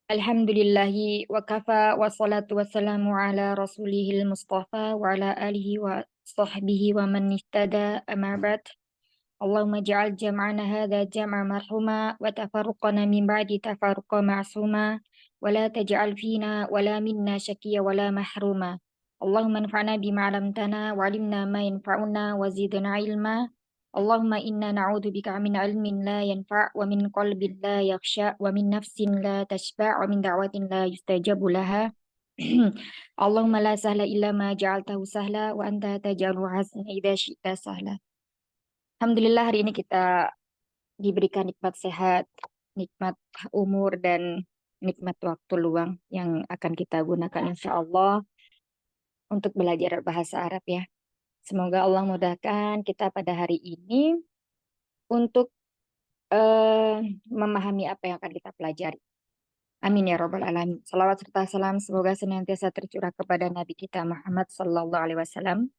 Alhamdulillahi wa kafa wa salatu wassalamu ala rasulihil mustafa wa ala alihi wa sahbihi wa man ihtada amma ba'd. Allahumma ja'al jam'ana hadha jam'a marhuma wa tafarruqana min ba'di tafarruqa ma'suma wa la taj'al fina wa la minna syakiyya wa la mahruma. Allahumma anfa'na bima 'allamtana wa 'allimna ma yanfa'una wa zidna ilma. Allahumma inna na'udzubika min ilmin la yanfa' wa min qalbin la yakhsha wa min nafsin la tashba' wa min da'watin la yustajabu laha. Allahumma la sahla illa ma ja'altahu sahla wa anta taj'alul hazna idza syi'ta sahla. Alhamdulillah hari ini kita diberikan nikmat sehat, nikmat umur dan nikmat waktu luang yang akan kita gunakan insya Allah untuk belajar bahasa Arab ya. Semoga Allah mudahkan kita pada hari ini untuk memahami apa yang akan kita pelajari. Amin ya robbal alamin. Salawat serta salam semoga senantiasa tercurah kepada Nabi kita Muhammad Sallallahu Alaihi Wasallam,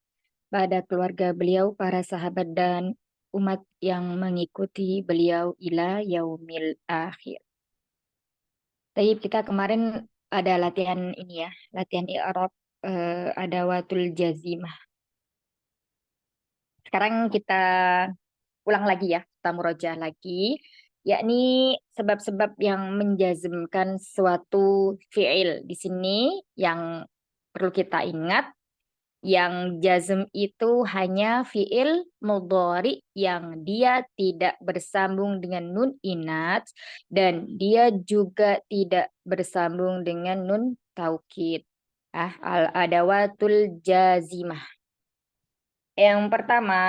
pada keluarga beliau, para sahabat dan umat yang mengikuti beliau ila yaumil akhir. Tapi kita kemarin ada latihan ini ya, latihan i'rab adawatul jazimah. Sekarang kita ulang lagi ya, kita murojaah lagi, yakni sebab-sebab yang menjazmkan suatu fi'il. Di sini yang perlu kita ingat, yang jazm itu hanya fi'il mudhari yang dia tidak bersambung dengan nun inat dan dia juga tidak bersambung dengan nun taukid. Al-adawatul jazimah. Yang pertama,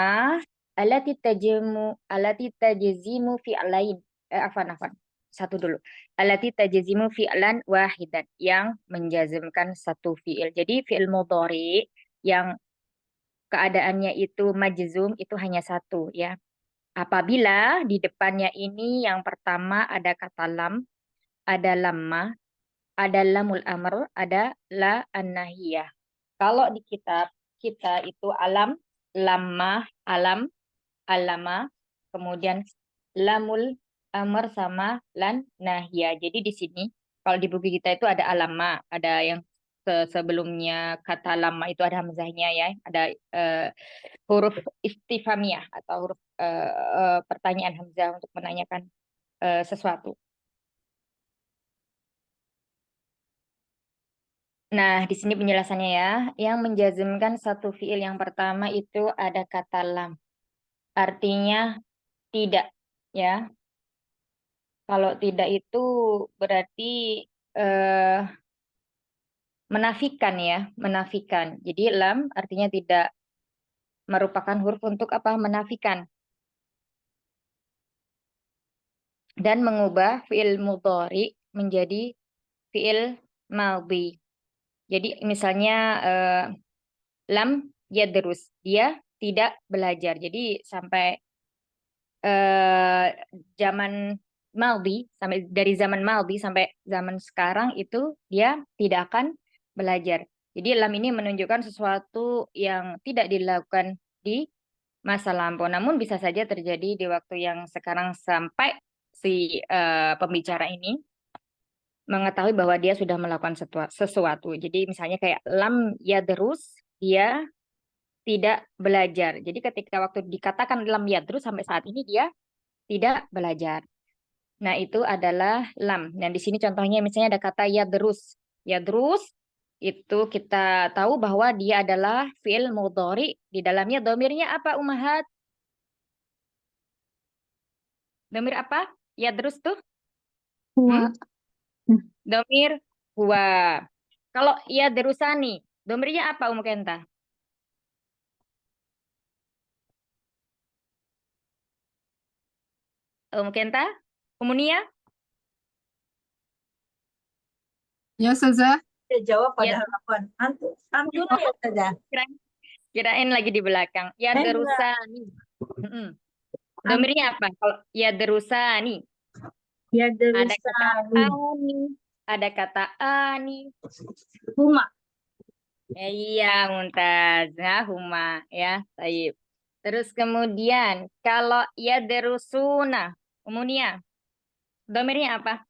alati tajzimu fi'lain. Afan. Satu dulu. Alati tajzimu fi'lan wahidan, yang menjazmkan satu fi'il. Jadi fi'il mudhari yang keadaannya itu majzum itu hanya satu ya. Apabila di depannya ini yang pertama ada kata lam, ada lamma, ada lamul amr, ada la an-nahiyah. Kalau di kitab kita itu alam, lamma, alam, alama, kemudian lamul amr sama lan nahiyah. Jadi di sini kalau di buku kita itu ada alama, ada yang sebelumnya kata lama itu ada hamzahnya ya, ada huruf istifhamiyah atau huruf pertanyaan hamzah untuk menanyakan sesuatu. Nah, di sini penjelasannya ya, yang menjazmkan satu fiil yang pertama itu ada kata lam. Artinya tidak ya. Kalau tidak itu berarti eh, menafikan ya, menafikan. Jadi lam artinya tidak, merupakan huruf untuk apa? Menafikan. Dan mengubah fiil mudhari menjadi fiil madhi. Jadi misalnya lam yadrus, dia tidak belajar. Jadi sampai eh, zaman Maldi, sampai dari zaman Maldi sampai zaman sekarang itu dia tidak akan belajar. Jadi lam ini menunjukkan sesuatu yang tidak dilakukan di masa lampau, namun bisa saja terjadi di waktu yang sekarang sampai si pembicara ini mengetahui bahwa dia sudah melakukan sesuatu. Jadi misalnya kayak lam yadrus, dia tidak belajar. Jadi ketika waktu dikatakan lam yadrus sampai saat ini dia tidak belajar. Nah, itu adalah lam. Dan di sini contohnya misalnya ada kata yadrus. Yadrus itu kita tahu bahwa dia adalah fi'il mudhari. Di dalamnya domirnya apa, Umahat? Domir apa? Yadrus tuh? Hmm? Huwa. Domir huwa. Kalau yadrusani, domirnya apa, Kenta? Kenta? Umunia? Ya, Ustazah. Dia jawab pada Ya, harapan. Antuna Oh, ya saja. kirain lagi di belakang. Enggak. Yadrusani. Mm-mm. Antuna Domirnya apa? Kalau yadrusani. ya Ada kata derusani. ani, ada kata ani. Huma. Iya, Muntazah, huma ya, taib. Terus kemudian kalau ya derusuna, umumnya domirnya apa?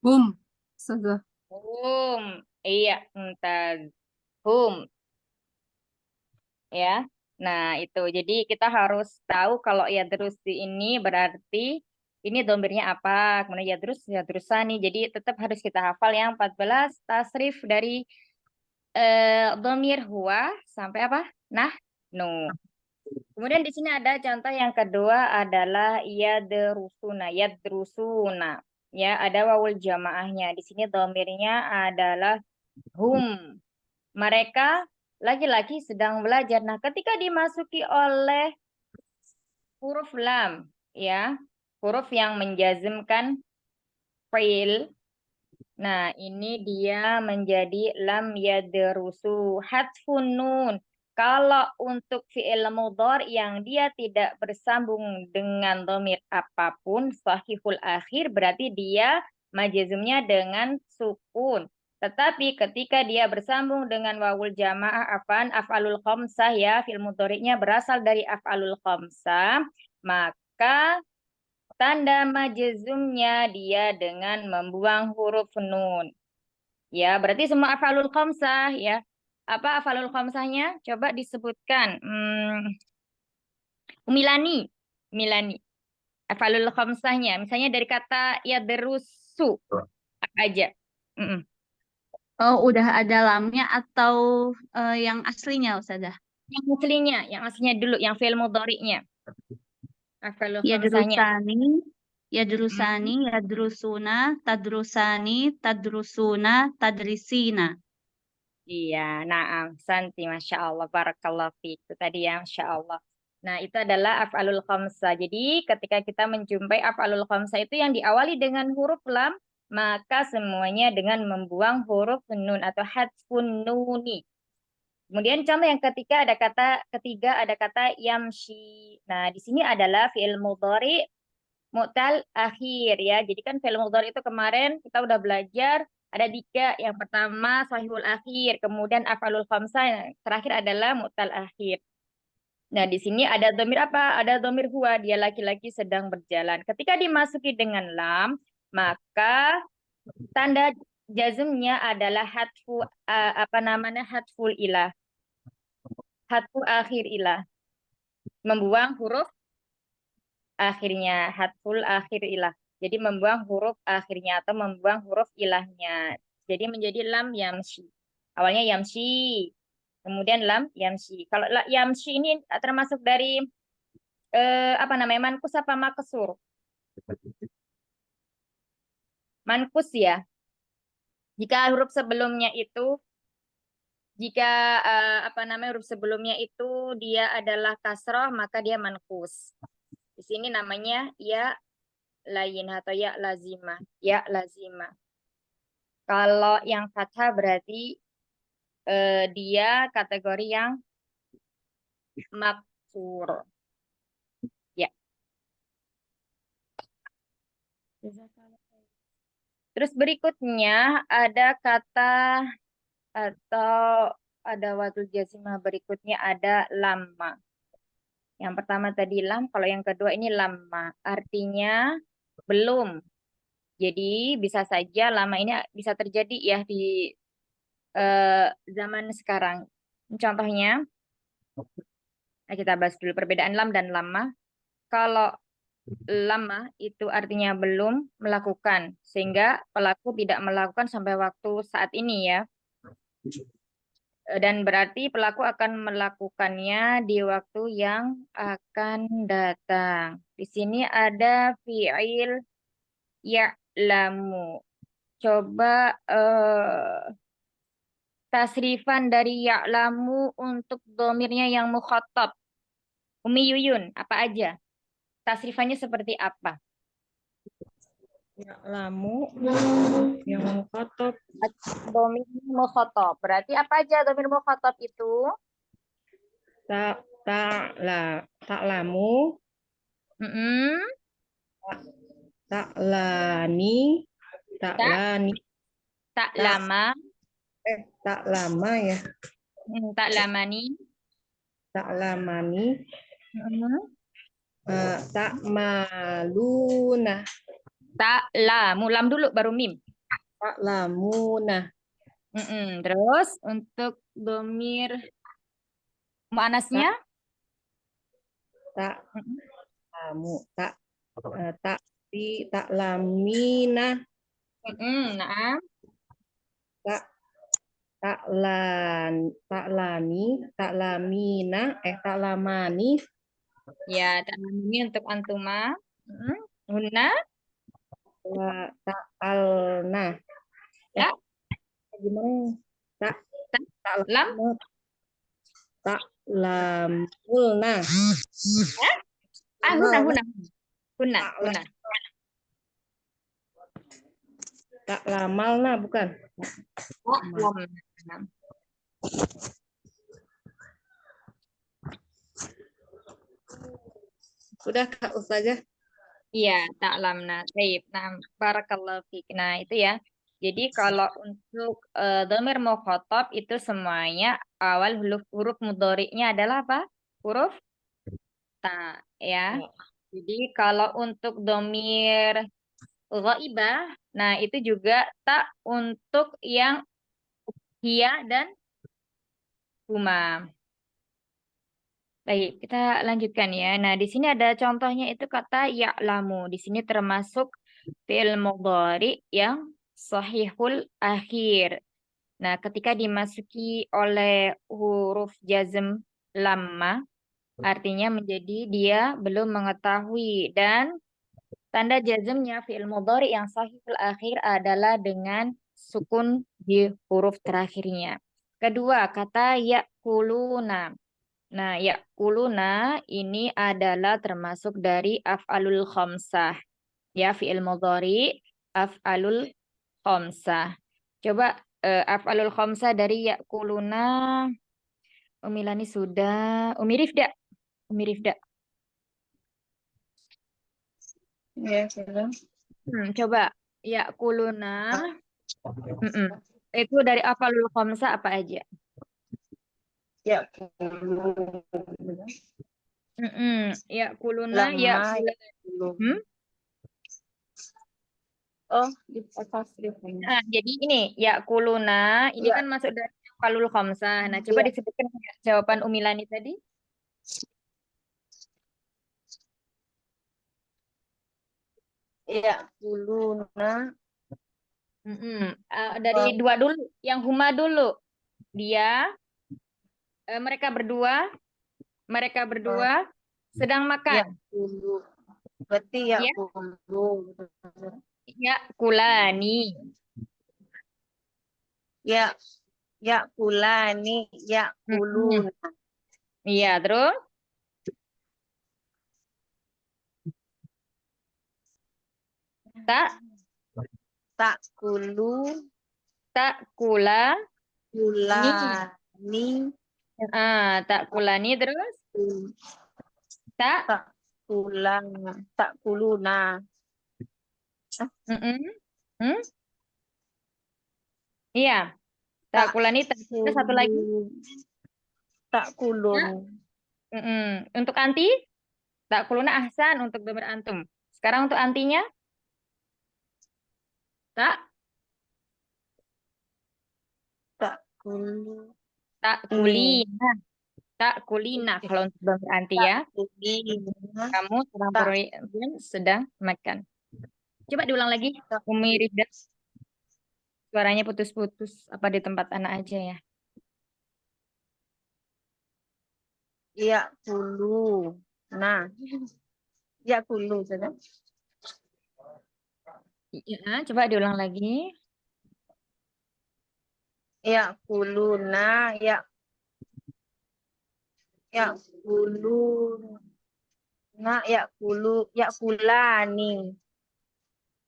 Hum. Ustazah. Iya, mumtaz. Hum. Ya. Nah, itu. Jadi kita harus tahu kalau yadrusi ini berarti ini domirnya apa. Kemudian yadrusani. Jadi tetap harus kita hafal yang 14 tasrif dari domir huwa sampai apa? Nah, no. Kemudian di sini ada contoh yang kedua adalah yadrusuna. Ya, ada wawul jamaahnya. Di sini domirnya adalah hum. Mereka laki-laki sedang belajar. Nah, ketika dimasuki oleh huruf lam, ya, huruf yang menjazmkan fiil. Nah, ini dia menjadi lam yadrusu hatfun nun. Kalau untuk fiil mudhari yang dia tidak bersambung dengan dhamir apapun, sahihul akhir berarti dia majazumnya dengan sukun. Tetapi ketika dia bersambung dengan wawul jamaah af'alul khamsah ya, fiil mudhari'nya berasal dari af'alul khamsah, maka tanda majazumnya dia dengan membuang huruf nun. Ya, berarti semua af'alul khamsah ya. Apa af'alul khamsahnya? Coba disebutkan. Milani. Milani. Af'alul khamsahnya. Misalnya dari kata yadrusu. Apa aja? Mm-mm. Oh, udah ada lamnya atau yang aslinya, Ustazah? Yang aslinya dulu, yang fi'il mudhari'nya. Af'alul khamsahnya. Yadrusani, yadrusuna, tadrusani, tadrusuna, tadrisina. Iya, naam, santi, masya Allah, barakallah fiik. Itu tadi ya, masya Allah. Nah, itu adalah af'alul khamsah. Jadi, ketika kita menjumpai af'alul khamsah itu yang diawali dengan huruf lam, maka semuanya dengan membuang huruf nun atau hadfun nuni. Kemudian contoh yang ketiga ada kata yamshi. Nah, di sini adalah fi'il mudhari mu'tal akhir ya. Jadi kan fi'il mudhari itu kemarin kita udah belajar ada 3. Yang pertama sahihul akhir, kemudian af'alul khamsah, yang terakhir adalah mu'tal akhir. Nah, di sini ada domir apa? Ada domir huwa, dia laki-laki sedang berjalan. Ketika dimasuki dengan lam, maka tanda jazmnya adalah hatful ilah. Hatfu akhir ilah. Membuang huruf akhirnya, hatful akhir ilah. Jadi membuang huruf akhirnya atau membuang huruf ilahnya. Jadi menjadi lam yamshi. Awalnya yamshi, kemudian lam yamshi. Kalau yamshi ini termasuk dari mankus apa makesur? Mankus ya. Jika huruf sebelumnya itu huruf sebelumnya itu dia adalah kasroh, maka dia mankus. Di sini namanya ya lain atau ya lazimah. Ya lazimah. Kalau yang fathah berarti dia kategori yang maksur. Ya. Terus berikutnya ada kata atau ada watul jazimah, berikutnya ada lama. Yang pertama tadi lam, kalau yang kedua ini lama. Artinya belum. Jadi bisa saja lama ini bisa terjadi ya di zaman sekarang. Contohnya, kita bahas dulu perbedaan lam dan lama. Kalau lama itu artinya belum melakukan, sehingga pelaku tidak melakukan sampai waktu saat ini ya. Dan berarti pelaku akan melakukannya di waktu yang akan datang. Di sini ada fi'il ya'lamu. Coba tasrifan dari ya'lamu untuk domirnya yang mukhatab. Umi Yuyun, apa aja? Tasrifannya seperti apa? Ya'lamu yang mukhatab. Domir mukhatab. Berarti apa aja domir mukhatab itu? Ta'lamu, Mm-mm. ta'lani, ta'lani, Tak lama. tak lama ya, Tak lamani. ta'lamani, Mm-mm. ta'maluna, Tak lamu. Lam dulu baru mim. ta'lamuna. Terus untuk domir muannasnya? Tak Mm-mm. lamu. Ta'lamina. Nah, Tak ta'lamina. Ta'lamani. ya ini untuk antuma. Hunna, Ta'alna. ya, Gimana? Tak lam, ta'lamulna. hunna. Ta'lamalna bukan? Lam. Sudah Kak Ustazah? Iya, ta'lamna. Baik. Nah, barakallahu fiik. Nah, itu ya. Jadi kalau untuk dhamir mukhatab itu semuanya awal huruf mudhari'nya adalah apa? Huruf ta, ya. Jadi kalau untuk dhamir ghaibah, nah itu juga tak untuk yang hiya dan huma. Baik, kita lanjutkan ya. Nah, di sini ada contohnya itu kata ya'lamu. Di sini termasuk fi'il mudhari yang sahihul akhir. Nah, ketika dimasuki oleh huruf jazm lamma, artinya menjadi dia belum mengetahui. Dan tanda jazmnya fi'il mudhari yang sahihul akhir adalah dengan sukun di huruf terakhirnya. Kedua, kata ya'kuluna. Nah, ya'kuluna ini adalah termasuk dari af'alul khamsah. Ya, fi'il mudhari af'alul khamsah. Coba af'alul khamsah dari ya'kuluna. Umi Lani sudah. Umi Rifda. Ya, sudah. Coba ya'kuluna. Itu dari af'alul khamsah apa aja? Ya, Ya'kuluna, lama ya'kuluna. belum. Oh, di atas skripnya. Nah, jadi ini ya'kuluna ini Ya. kan masuk dari af'alul khamsah. Nah, coba Ya. disebutkan jawaban Umi Lani tadi. Ya, kuluna. Dari dua dulu, yang huma dulu. Dia, mereka berdua sedang Ya, makan. kulu. Berarti ya, Ya, kulu. ya kulani. Ya, kulani. Ya, kuluna. Iya, terus tak Kulu. kula Kulani. tak kulani terus tak Tak kulang. Tak kuluna. mm-mm. Iya, tak kulani terus satu lagi Tak kulun. Untuk anti tak kuluna ahsan untuk domir antum. Sekarang untuk antinya tak Tak kulu. kulina. Tak kulina kalau untuk domir anti ya. Kulina. Kamu sedang makan. Coba diulang lagi. Umi Rifda. Suaranya putus-putus. Apa di tempat anak aja ya? Ya kulu. Nah. Ya kulu saja. Ya, coba diulang lagi. Ya kuluna. Ya kulu. Nah, ya kulu. Ya kulani.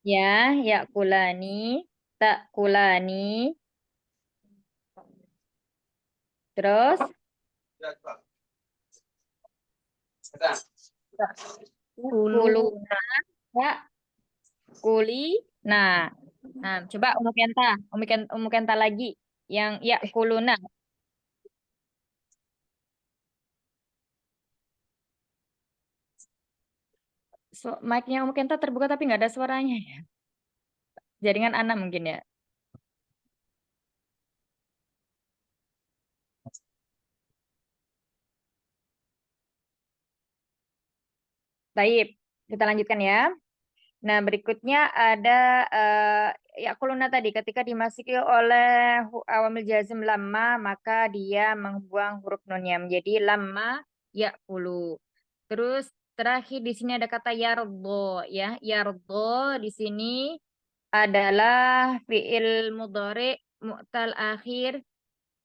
Ya kulani. Tak kulani. Terus Kulu. tak kuli. Nah, coba Umi Kenta lagi. Yang ya kuluna. Mic-nya Umi Kenta terbuka tapi nggak ada suaranya ya. Jaringan anak mungkin ya. Baik, kita lanjutkan ya. Nah, berikutnya ada yakuluna tadi ketika dimasuki oleh awamil jazm lamma maka dia membuang huruf nunnya menjadi lamma yakulu. Terus terakhir di sini ada kata yardo ya. Yardo di sini adalah fiil mudhari mu'tal akhir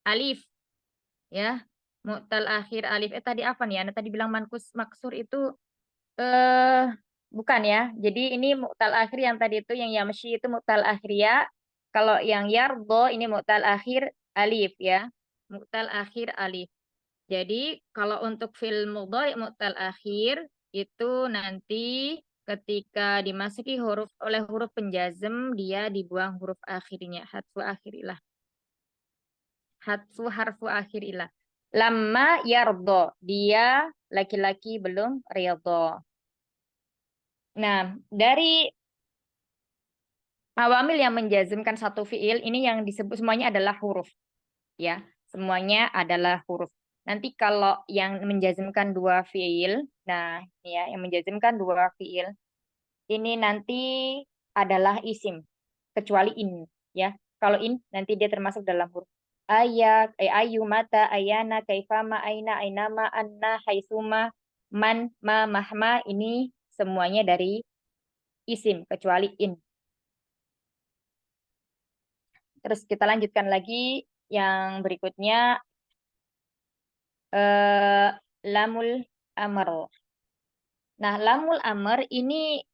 alif ya. Mu'tal akhir alif. Tadi apa nih? Anda tadi bilang mankus maksur itu eh bukan ya. Jadi ini mu'tal akhir yang tadi itu yang yamshi itu mu'tal akhir ya. Kalau yang yardo ini mu'tal akhir alif ya. Mu'tal akhir alif. Jadi kalau untuk fil mudhari mu'tal akhir itu nanti ketika dimasuki huruf oleh huruf penjazm dia dibuang huruf akhirnya. Hatfu akhirilah. Hatfu harfu akhirilah. Lama yardo. Dia laki-laki belum ridho. Nah, dari awamil yang menjazmkan satu fiil ini yang disebut semuanya adalah huruf, ya. Semuanya adalah huruf. Nanti kalau yang menjazmkan dua fiil, nah, ya, yang menjazmkan dua fiil ini nanti adalah isim, kecuali in, ya. Kalau in nanti dia termasuk dalam huruf. Ayu, mata, ayana, kaifama, aina, ainama, anna, haitsuma, man, ma, mahma ini semuanya dari isim kecuali in. Terus kita lanjutkan lagi yang berikutnya lamul amr. Nah, lamul amr ini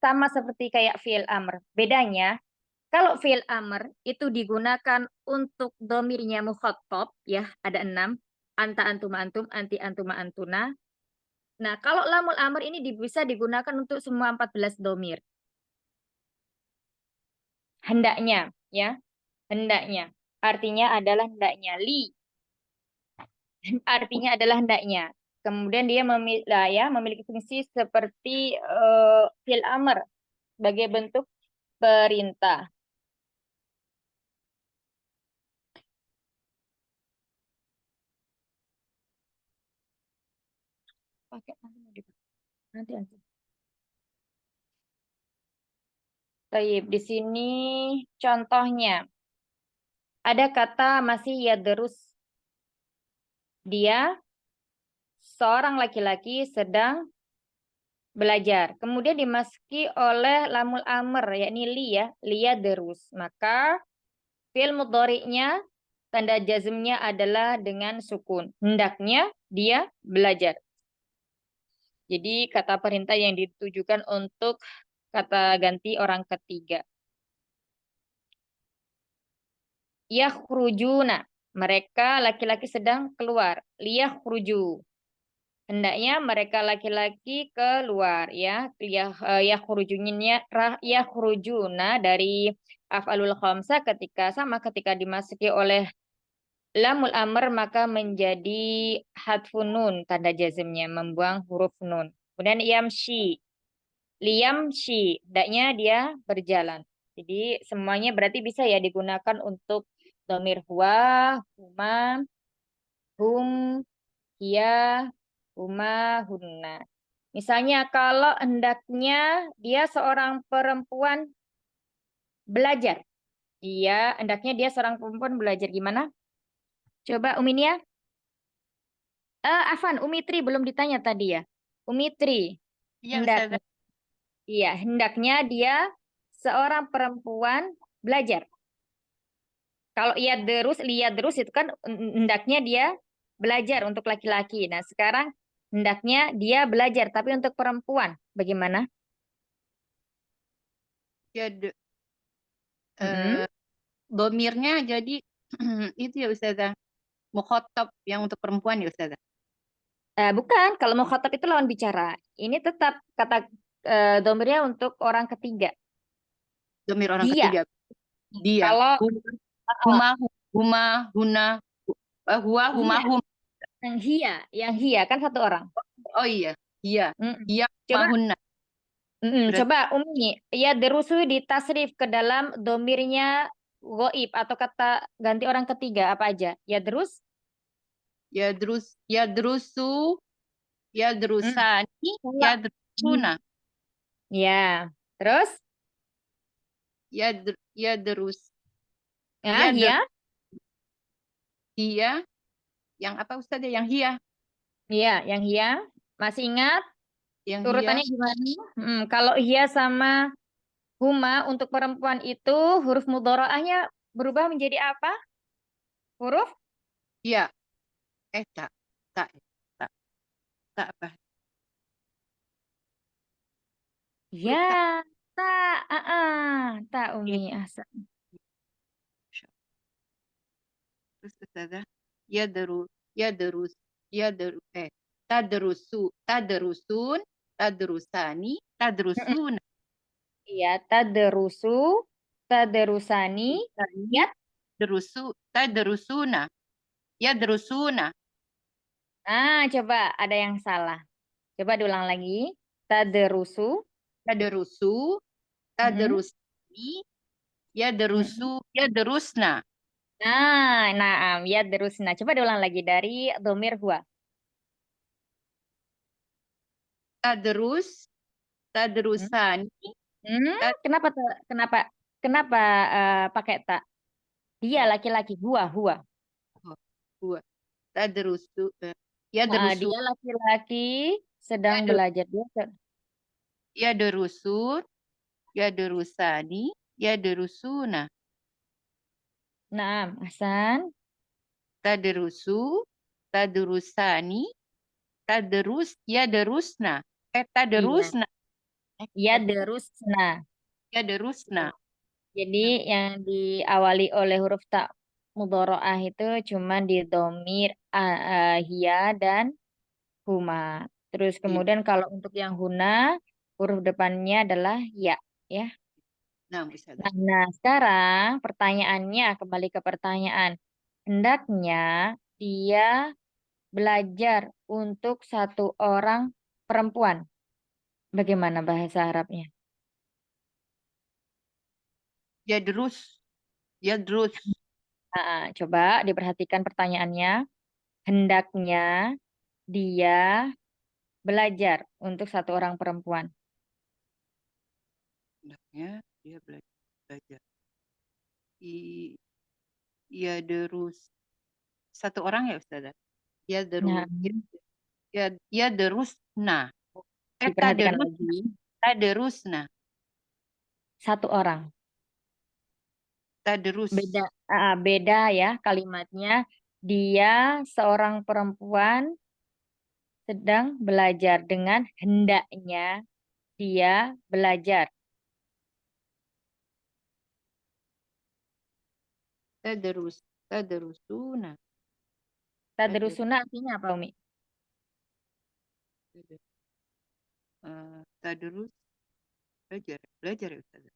sama seperti kayak fi'il amr. Bedanya kalau fi'il amr itu digunakan untuk domirnya mukhatab ya, ada 6. Anta, antuma, antum, anti, antuma, antuna. Nah, kalau lamul amr ini bisa digunakan untuk semua 14 domir. Hendaknya ya. Hendaknya. Artinya adalah hendaknya. Li. Artinya adalah hendaknya. Kemudian dia memiliki fungsi seperti fi'il amr sebagai bentuk perintah. Pakai nanti. Baik, di sini contohnya ada kata masih yadrus. Dia seorang laki-laki sedang belajar. Kemudian dimasuki oleh lamul amr yakni li ya, liyadrus. Maka fi'il mudhari'nya tanda jazmnya adalah dengan sukun. Hendaknya dia belajar. Jadi kata perintah yang ditujukan untuk kata ganti orang ketiga. Yakhrujuna. Mereka laki-laki sedang keluar. Liyakhruju. Hendaknya mereka laki-laki keluar ya. Yakhrujuna dari af'alul khamsah ketika dimasuki oleh lamul amr maka menjadi hadfun nun tanda jazmnya membuang huruf nun. Kemudian yamshi. Liyamshi, hendaknya dia berjalan. Jadi semuanya berarti bisa ya digunakan untuk domir huwa, huma, hum, hiya, huma, hunna. Misalnya kalau hendaknya dia seorang perempuan belajar. Hendaknya dia seorang perempuan belajar gimana? Coba Uminia. Afan, Umitri belum ditanya tadi ya. Umitri. Iya, Hendak. Ustazah. Iya, hendaknya dia seorang perempuan belajar. Kalau lihat terus itu kan hendaknya dia belajar untuk laki-laki. Nah, sekarang hendaknya dia belajar, tapi untuk perempuan, bagaimana? Jadi, Mm-mm. domirnya jadi itu ya Ustazah. Mukhatab yang untuk perempuan ya Ustazah. Bukan, kalau mau khotab itu lawan bicara. Ini tetap kata domirnya untuk orang ketiga. Domir orang Dia. ketiga. Dia. Kalau Huma, huma, huna, huwa, huma, dia, hum. yang hia kan satu orang. Oh iya, iya. Mm-mm. Iya, Coba mahunna. Berarti Coba Umi, ya derusu ditasrif ke dalam domirnya goib atau kata ganti orang ketiga apa aja? Ya terus, ya drusu Yadrusani, Kalau yadrusuna. ya, terus Yadrus. ya, Yadr, ya, Hia. Yang apa Ustazah? Yang hia. ya, yang hia. Masih ingat Yang hia. urutannya gimana? Kalau hia sama huma untuk perempuan itu huruf mudharaahnya berubah menjadi apa? Huruf Hia. Tak. Tak. Tak. Tak apa? ya, Huruf tak. tak, tak Umi Ini. Ahsan. Terus Ustazah. Yadrus. Tadrusun. Tadrusani. Tadrusuna. Iya, taderusani, ya. Tadrusuna. Yadrusuna. Coba ada yang salah. Coba diulang lagi. Taderusu. Tadrusu. Mm-mm. Tadrusani. Yadrusna. Naam, ya derusna. Coba diulang lagi dari domir huwa. Hmm? Tadrusani. Kenapa kenapa kenapa pakai tak? Dia laki-laki, huwa. Huwa. Tadrusu. Yadrusu. Dia laki-laki sedang Yadru- belajar. Yadrusun. Yadrusani. Yadrusuna. Naam, Hasan. Tadrusu. Tadrusani. Yadrusna. Iya, Tadrusna. ya derusna. Yadrusna. Jadi yang diawali oleh huruf tak mudhoro'ah itu cuma di domir hia dan huma. Terus Iya. kemudian kalau untuk yang huna, huruf depannya adalah ya. Ya. Nah, bisa. Nah, sekarang pertanyaannya kembali ke pertanyaan. Hendaknya dia belajar untuk satu orang perempuan. Bagaimana bahasa Arabnya? Yadrus. Yadrus. Coba diperhatikan pertanyaannya. Hendaknya dia belajar untuk satu orang perempuan. Hendaknya dia belajar. Yadrus. Satu orang ya Ustazah? Nah, Yadrusna. diperhatikan lagi. Tadrusna. Satu orang. Tadrus. Beda ya kalimatnya. Dia seorang perempuan sedang belajar dengan hendaknya dia belajar. Tadrusuna. Tadrusuna artinya apa, Umi? Tadrus. Belajar ya Ustazah?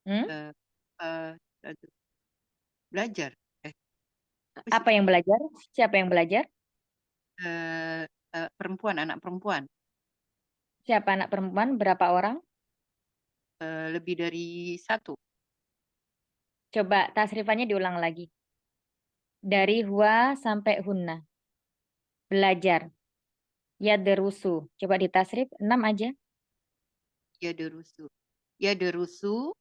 Hmm? Belajar. Apa yang belajar? Siapa yang belajar? Perempuan, anak perempuan. Siapa anak perempuan? Berapa orang? Lebih dari satu. Coba tasrifannya diulang lagi. Dari huwa sampai hunna. Belajar. Yadrusu. Coba ditasrif 6 aja. Yadrusu. Yadrusu.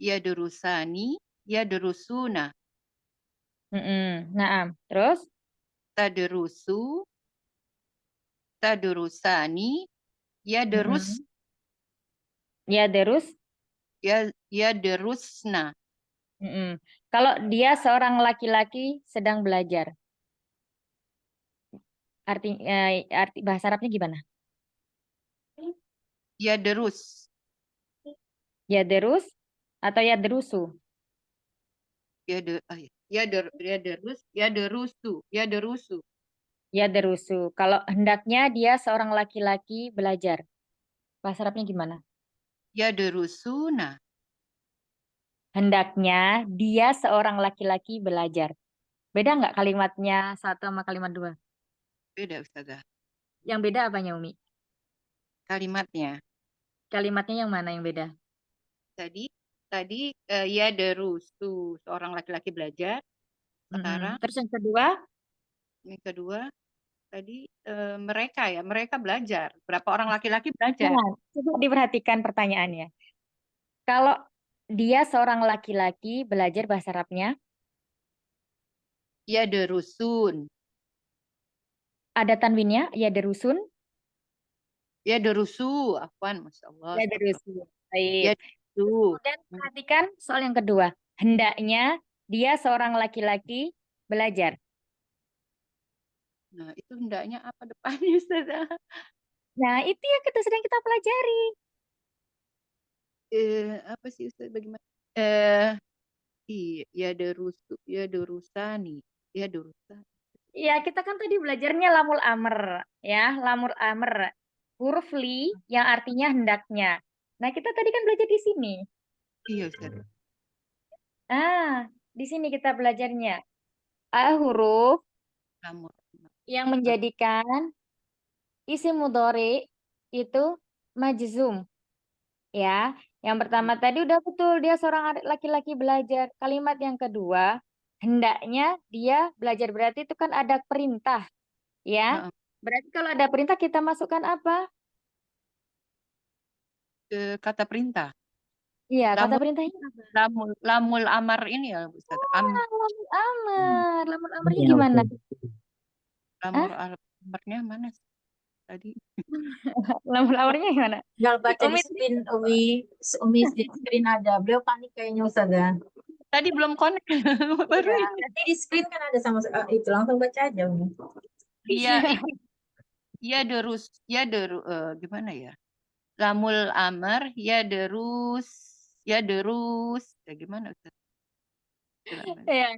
Yadrusani. Yadrusuna. Naam. Terus? Tadrusu. Tadrusani. Yadrus. Yadrus. Yadrusna. Kalau dia seorang laki-laki sedang belajar. Arti bahasa Arabnya gimana? Yadrus. Yadrus atau yadrusu? Yadrus. Yadrusu. Yadrusu. Kalau hendaknya dia seorang laki-laki belajar. Bahasa Arabnya gimana? Yadrusuna. Hendaknya dia seorang laki-laki belajar. Beda nggak kalimatnya satu sama kalimat dua? Beda Ustazah. Yang beda apanya, Umi? Kalimatnya. Kalimatnya yang mana yang beda? Tadi yadrusu. Seorang laki-laki belajar. Sekarang Terus yang kedua? yang kedua tadi mereka ya, mereka belajar. Berapa orang laki-laki belajar? Nah, coba diperhatikan pertanyaannya. Kalau dia seorang laki-laki belajar bahasa Arabnya, Ya derusun, ada tanwinnya, ya derusun, ya derusu, afwan, masya Allah, ya astagfirullah. derusun. Ya Baik. derusu. Kemudian perhatikan soal yang kedua. Hendaknya dia seorang laki-laki belajar. Nah, itu hendaknya apa depannya, Ustazah? Nah, itu yang sedang kita pelajari. Apa sih Ustaz? Bagaimana? Iya, ya derusani, ya derusan. Ya, kita kan tadi belajarnya lamul amr, ya, lamul amr. Huruf li yang artinya hendaknya. Nah, kita tadi kan belajar di sini. Iya Ustaz. Ah, di sini kita belajarnya. Huruf Lamur. yang menjadikan isim mudhari itu majzum, ya. Yang pertama tadi udah betul, dia seorang laki-laki belajar. Kalimat yang kedua, hendaknya dia belajar, berarti itu kan ada perintah, ya. Heeh. Berarti kalau ada perintah kita masukkan apa? Kata perintah. Iya, kata Lamul, perintahnya apa? lamul amar ini ya Ustaz. Lamul amar. Lamul amarnya Iya, gimana? betul. Lamur amarnya mana sih tadi? Lamul amarnya gimana? Tinggal baca di Umi, screen, Umi di screen ada. Beliau panik kayaknya Ustazah. Tadi belum connect. Baru Iya, ini. nanti di screen kan ada sama itu, langsung baca aja Umi. Iya, gimana ya? Lamul amar, ya derus. Ya gimana Ustaz? ya,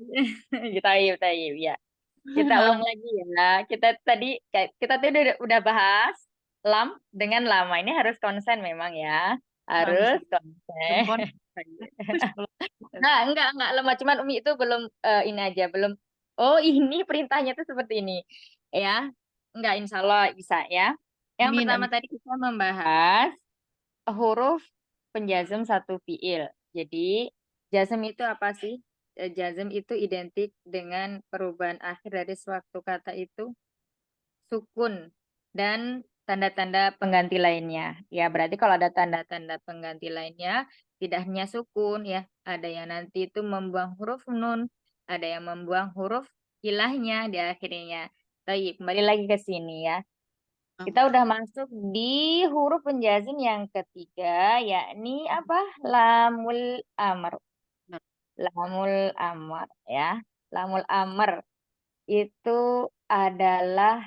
kita ya. Kita ulang lagi ya. Kita tadi udah bahas lam dengan lama. Ini harus konsen memang ya. Harus Belum konsen. connect. Nah, enggak lemah. Cuman Umi itu belum ini aja, belum. Oh, ini perintahnya tuh seperti ini. Ya. Enggak, insya Allah bisa ya. Yang Amin, pertama amin. tadi kita membahas huruf penjazm satu fiil. Jadi, jazm itu apa sih? Jazm itu identik dengan perubahan akhir dari suatu kata itu sukun dan tanda-tanda pengganti lainnya. Ya, berarti kalau ada tanda-tanda pengganti lainnya, tidak hanya sukun ya, ada yang nanti itu membuang huruf nun, ada yang membuang huruf ilahnya di akhirnya. Baik, kembali lagi ke sini ya. Kita udah masuk di huruf penjazm yang ketiga, yakni apa? Lamul amr. Lamul amr ya. Lamul amr itu adalah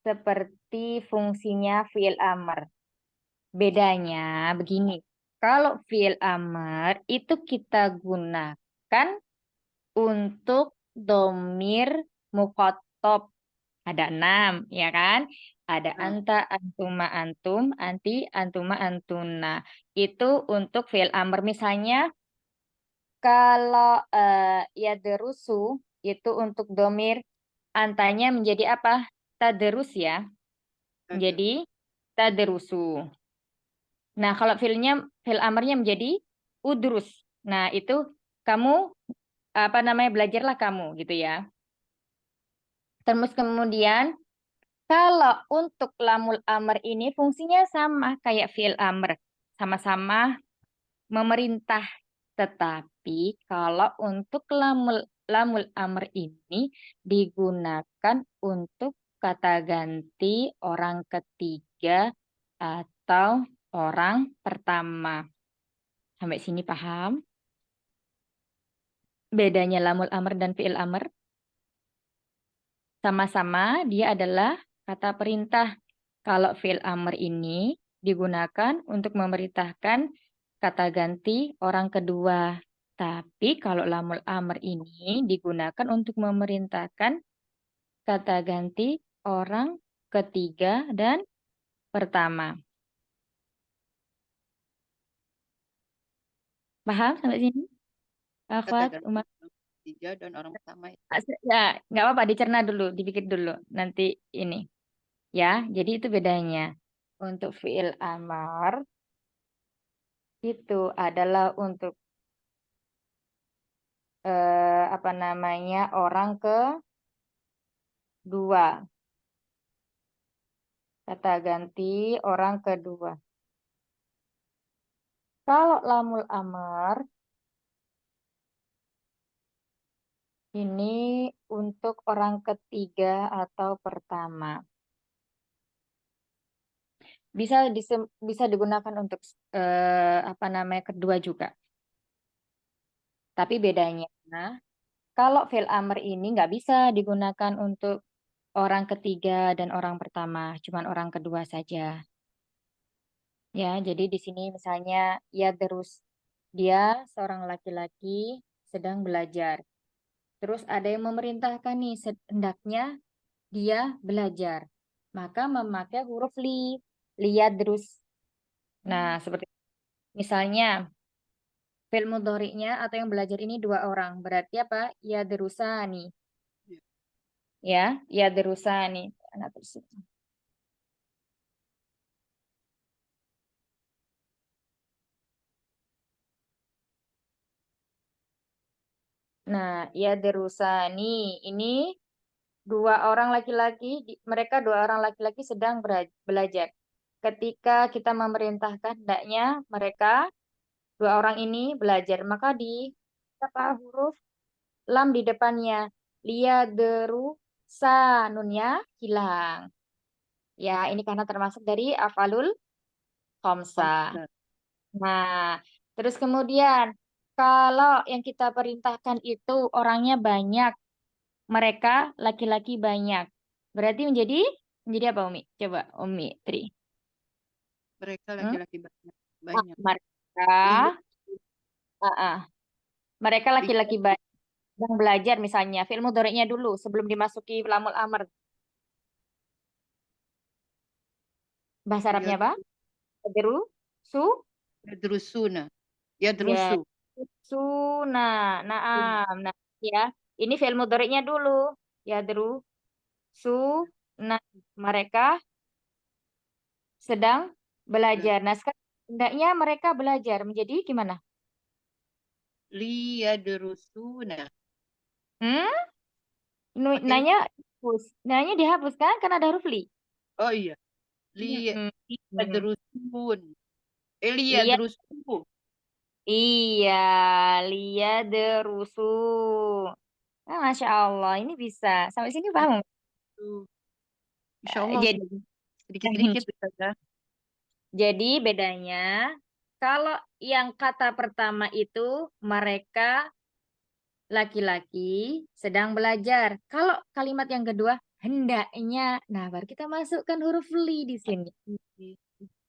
seperti fungsinya fiil amr. Bedanya begini. Kalau fiil amr itu kita gunakan untuk domir mukhotob. Ada 6, ya kan? Ada anta, antuma, antum, anti, antuma, antuna. Itu untuk fiil amr. Misalnya, kalau ya derusu, itu untuk domir, antanya menjadi apa? Taderus ya. Jadi, taderusu. Nah, kalau fiil amrnya menjadi udrus. Nah, itu kamu, apa namanya, belajarlah kamu, gitu ya. Terus kemudian, kalau untuk lamul amr ini fungsinya sama kayak fi'il amr. Sama-sama memerintah. Tetapi kalau untuk lamul amr ini digunakan untuk kata ganti orang ketiga atau orang pertama. Sampai sini paham? Bedanya lamul amr dan fi'il amr? Sama-sama dia adalah kata perintah. Kalau fi'il amr ini digunakan untuk memerintahkan kata ganti orang kedua. Tapi kalau lamul amr ini digunakan untuk memerintahkan kata ganti orang ketiga dan pertama. Paham sampai sini? Akhwat, Kata Umar? tiga dan orang pertama itu. Ya, nggak apa-apa, dicerna dulu, dipikir dulu. Nanti ini. Ya, jadi itu bedanya. Untuk fi'il amr itu adalah untuk apa namanya, orang dua. Kata ganti orang kedua. Kalau lamul amr ini untuk orang ketiga atau pertama. Bisa digunakan untuk apa namanya kedua juga. Tapi bedanya kalau fi'il amr ini nggak bisa digunakan untuk orang ketiga dan orang pertama, cuman orang kedua saja. Ya, jadi di sini misalnya ya terus dia seorang laki-laki sedang belajar. Terus ada yang memerintahkan nih hendaknya dia belajar. Maka memakai huruf liyadrus. Nah, seperti misalnya fi'il mudhari'nya atau yang belajar ini dua orang. Berarti apa? Yadrusani. Ya, yadrusani. Anak tersebut. Nah, yadrusani ini dua orang laki-laki, mereka dua orang laki-laki sedang belajar. Ketika kita memerintahkan hendaknya mereka dua orang ini belajar, maka di apa huruf lam di depannya liyadrusa nunnya hilang. Ya, ini karena termasuk dari afalul khamsah. Nah, terus kemudian kalau yang kita perintahkan itu orangnya banyak, mereka laki-laki banyak. Berarti menjadi apa Umi? Coba Umi Tri. Mereka Hmm? laki-laki banyak. Mereka mereka laki-laki banyak yang belajar misalnya fi'il mudhari'nya dulu sebelum dimasuki lamul amr. Bahasa Arabnya apa? Yadrusu Yadrusuna. ya Yadrusu. suna. Naam. Nah, ya. Ini fi'il mudhari'nya dulu. Yadrusu. Nah, mereka sedang belajar. Nah, sekarang hendaknya mereka belajar menjadi gimana? Liyadrusuna. Hmm? Pakai Nanya dihapus. Nanya dihapus kan? Karena ada huruf li. oh iya. Hmm. Liyadrusun. Lihat. Liyadrusu. Iya, liyadrusu. Nah, Masya Allah, ini bisa. Sampai sini paham? Insya Allah Jadi, sedikit-sedikit Ustazah. jadi bedanya, kalau yang kata pertama itu mereka laki-laki sedang belajar. Kalau kalimat yang kedua, hendaknya. Nah, baru kita masukkan huruf li di sini.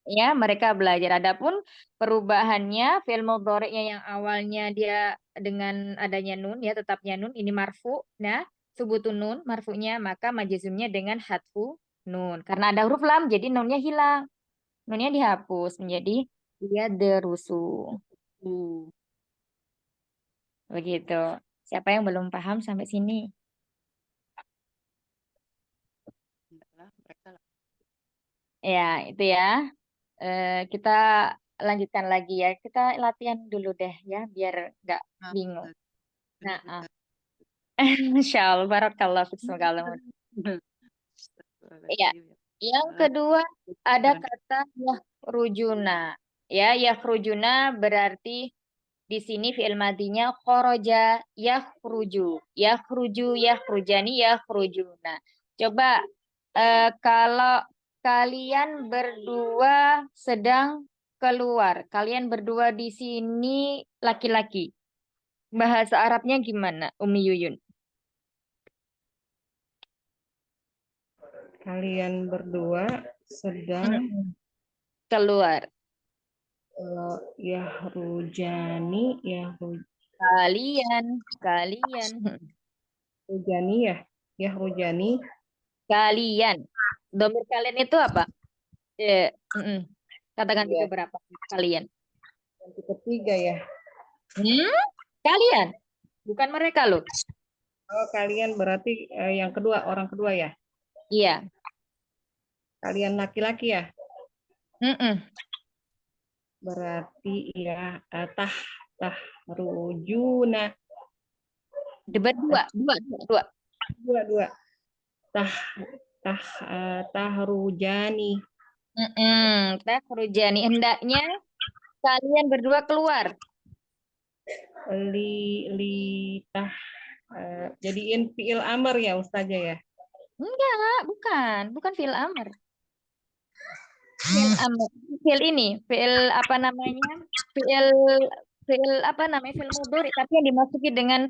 Ya, mereka belajar. Adapun perubahannya fi'il mudhari'nya yang awalnya dia dengan adanya nun ya tetapnya nun ini marfu. Nah, subutun nun marfu'nya maka majazumnya dengan hatfu nun. Karena ada huruf lam jadi nunnya hilang. Nunnya dihapus menjadi dia derusu. Begitu. Siapa yang belum paham sampai sini? Ya, itu ya. Kita lanjutkan lagi ya. Kita latihan dulu deh ya, biar nggak bingung. Nah, Masya Allah, barakallah. Semoga Allah. Ya, yang kedua ada kata yakhrujuna. Ya, yakhrujuna berarti di sini fi'il madinya khoroja yakhruju. Yakhruju, yakhrujani, yakhrujuna. Coba kalau kalian berdua sedang keluar. Kalian berdua di sini laki-laki. Bahasa Arabnya gimana, Umi Yuyun? Kalian berdua sedang Keluar. yahrujani Kalian. yahrujani ya. Yahrujani Kalian. Domir kalian itu apa? Katakan Iya. itu berapa kalian? yang ketiga ya. Kalian. Bukan mereka loh. Oh, kalian berarti yang kedua, orang kedua ya. Iya. Kalian laki-laki ya. Mm-mm. Berarti ya tahrujuna. Debat dua. Dua. tah tah tahrujani. Takhrujani. Hendaknya kalian berdua keluar. Li tah jadiin fiil amr ya Ustazah ya. Enggak, bukan fi'il amr. Fi'il amr. Fi'il ini, fi'il apa namanya? Fi'il fi'il apa namanya? Fi'il mudhari tapi yang dimasuki dengan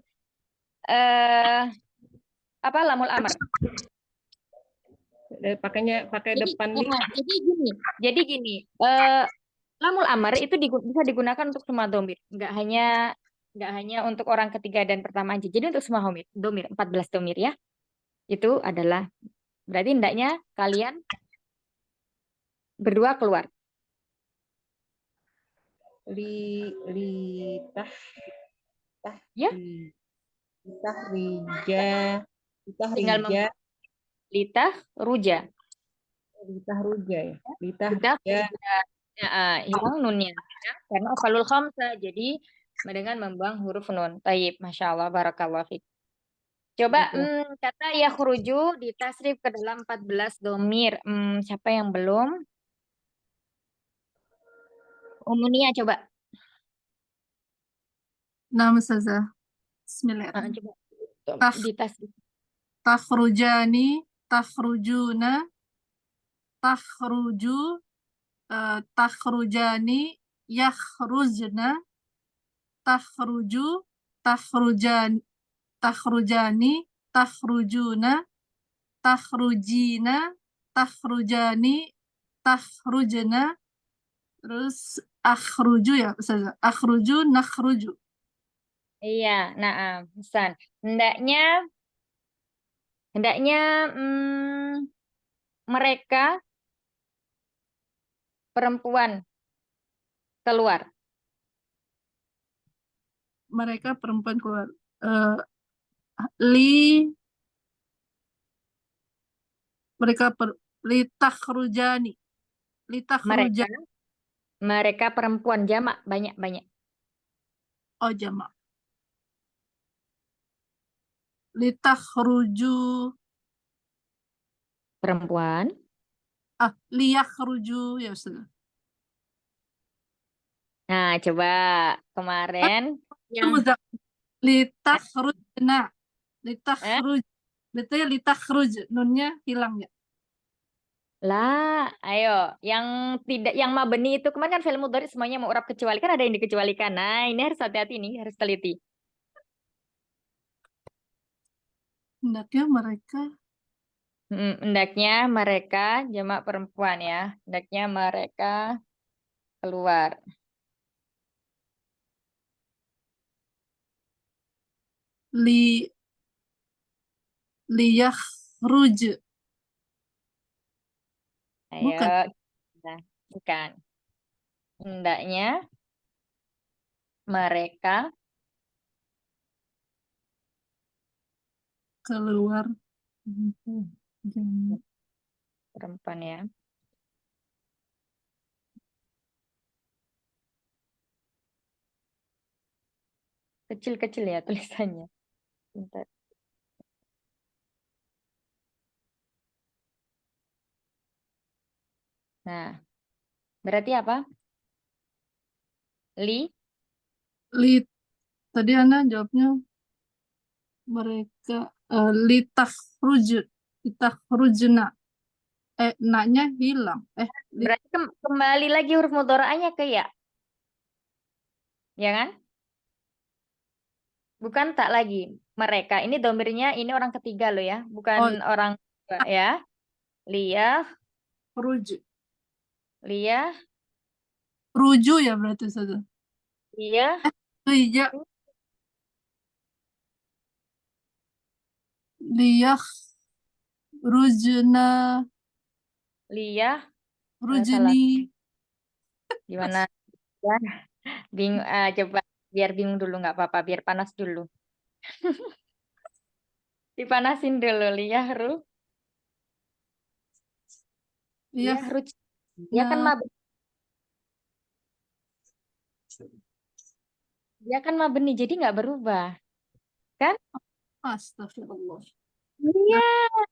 eh apa lamul amr. Pakai Jadi, depan li. jadi gini, eh lamul amr itu bisa digunakan untuk semua domir, nggak hanya untuk orang ketiga dan pertama aja. Jadi untuk semua domir, 14 domir ya. Itu adalah berarti hendaknya kalian berdua keluar. Li tah Ya, tahrija tinggal tahrija litah ruja. litahruja ya. Litah Litahrija ruja. Ya, hilang nunnya ya. Karena afalul khamsa. Jadi dengan membuang huruf nun. Taib, Masya Allah, barakallah fiik. Coba gitu. kata yakhruju ditasrif ke dalam 14 domir. Siapa yang belum? Umunia coba. Nama Ustazah. Bismillahirrahmanirrahim. Coba Taf- ditasrif. Takhrujani, takhrujuna, takhruju, takhrujani, yakhrujna, takhruju, takhrujan, takhrujani, takhrujuna, takhrujina, takhrujani, takhrujna, terus akhruju ya Ustazah. Akhruju, nakhruju. Iya, nah, Hasan. Hendaknya mereka perempuan keluar. Mereka perempuan keluar. Eh, li mereka litakhrujani Mereka, litakhruja mereka perempuan jamak banyak-banyak. oh jamak litakhruju Perempuan. liyakhruju ya Ustaz. Nah, coba kemarin yang Tunggu, Zak. Litakhrujna litakhruj betulnya litakhruj nunnya hilang ya. lah, ayo, yang mabeni itu kemarin kan film mudhari semuanya mau urap kecuali kan ada yang dikecualikan. Nah, ini harus hati-hati nih, harus teliti. Hendaknya mereka Hendaknya mereka jamak perempuan ya. Hendaknya mereka keluar. li liyakhruj Ayo, bukan nah, bukan. Hendaknya mereka keluar. Jamak. perempuan ya. Kecil-kecil ya tulisannya. Bentar. Nah, berarti apa? Li tadi Ana jawabnya mereka litakhrujna naknya hilang Berarti kembali lagi huruf mudharaanya ke ya. Ya kan? Bukan tak lagi. Mereka. Ini domirnya, ini orang ketiga loh ya. Bukan oh orang kedua ya. Liyah, khruj liyah, ruju ya berarti saja liyah, iya liyakhrujna liyah. Salah. rujni Gimana? Ya, coba biar bingung dulu nggak apa-apa. Biar panas dulu. Dipanasin dulu liyah, liyah, ruj. Ya kan liyakhrujna dia kan mabeni jadi nggak berubah kan? astagfirullah Iya,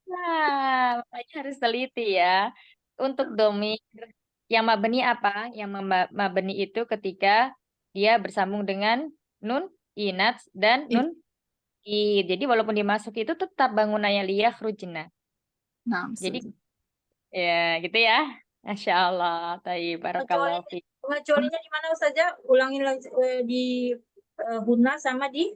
makanya harus teliti ya. Untuk domir yang mabni apa? Yang mabni itu ketika dia bersambung dengan nun inats dan Ih, nun id. Jadi walaupun dimasuk itu tetap bangunannya liyakhrujna. Nah, Jadi Ustazah. ya gitu ya. Masya Allah. Tayyib. Barakallahu Kecualinya, fiik. kecualinya di mana saja? Ulangin lagi di Huna sama di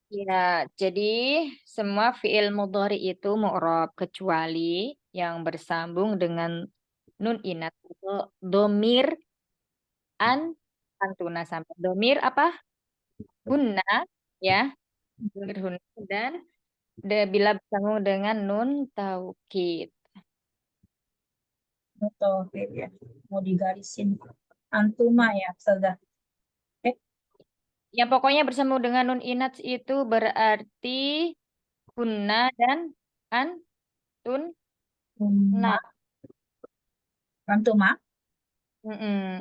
Ya, jadi semua fiil mudhari itu mu'rab kecuali yang bersambung dengan nun inat itu domir an antuna sampai domir apa hunna ya domir hunna dan bila bersambung dengan nun taukid. Mutawafir ya. Mau digarisin. Antuma ya, Ustazah. Yang pokoknya bersambung dengan nun inat itu berarti hunna dan antun Huma. nah Antuma.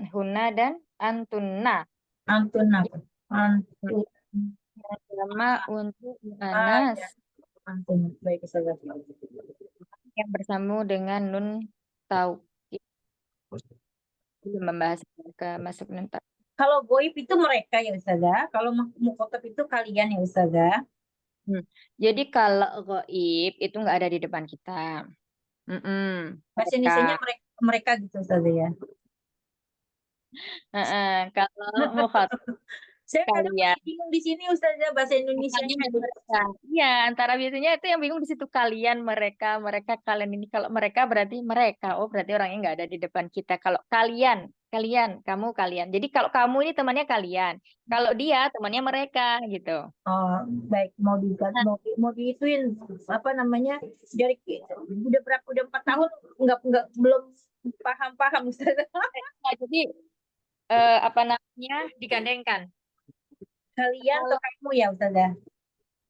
hunna dan antunna. Antuna. Antun. Sama untuk Ah, mu'annas ya. Antun. Baik, Ustazah. yang bersambung dengan nun taukid. Belum membahas ke masuk nun taukid. Kalau goib itu mereka ya Ustazah. Kalau mukotab itu kalian ya Ustazah. Jadi kalau goib itu nggak ada di depan kita. Bahasa Mereka. Indonesianya mereka, mereka gitu Ustazah ya. Kalau mukhatab Saya kadang kalian. masih bingung di sini Ustazah bahasa Indonesianya. Kalian mereka. Iya, antara biasanya itu yang bingung di situ kalian, mereka, kalian ini. Kalau mereka berarti mereka. Oh, berarti orangnya nggak ada di depan kita. Kalau kalian, kamu, kalian. Jadi kalau kamu ini temannya kalian. Kalau dia temannya mereka gitu. Oh, baik mau di Nah, mau diituin apa namanya dari udah 4 tahun nggak belum paham Ustazah. jadi apa namanya digandengkan. Kalian atau Kalau kamu ya Ustazah?